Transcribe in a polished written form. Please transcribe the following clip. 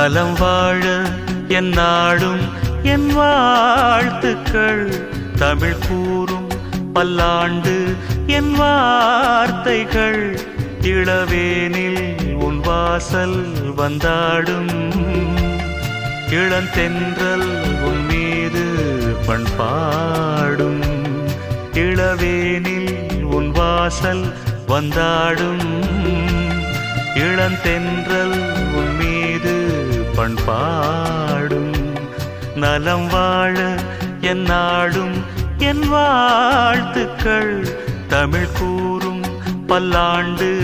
நலம் வாழ என் நாடும் என் வாழ்த்துக்கள். தமிழ் கூறும் பல்லாண்டு என் வார்த்தைகள். இளவேனில் உன் வாசல் வந்தாடும். இளந்தென்றல் உன் மீது பண்பாடும். இளவேனில் உன் வாசல் வந்தாடும். இளந்தென்றல் உன் மீது பண்பாடும். நலம் வாழ என் நாடும் என் வாழ்த்துக்கள். தமிழ் கூறும் பல்லாண்டு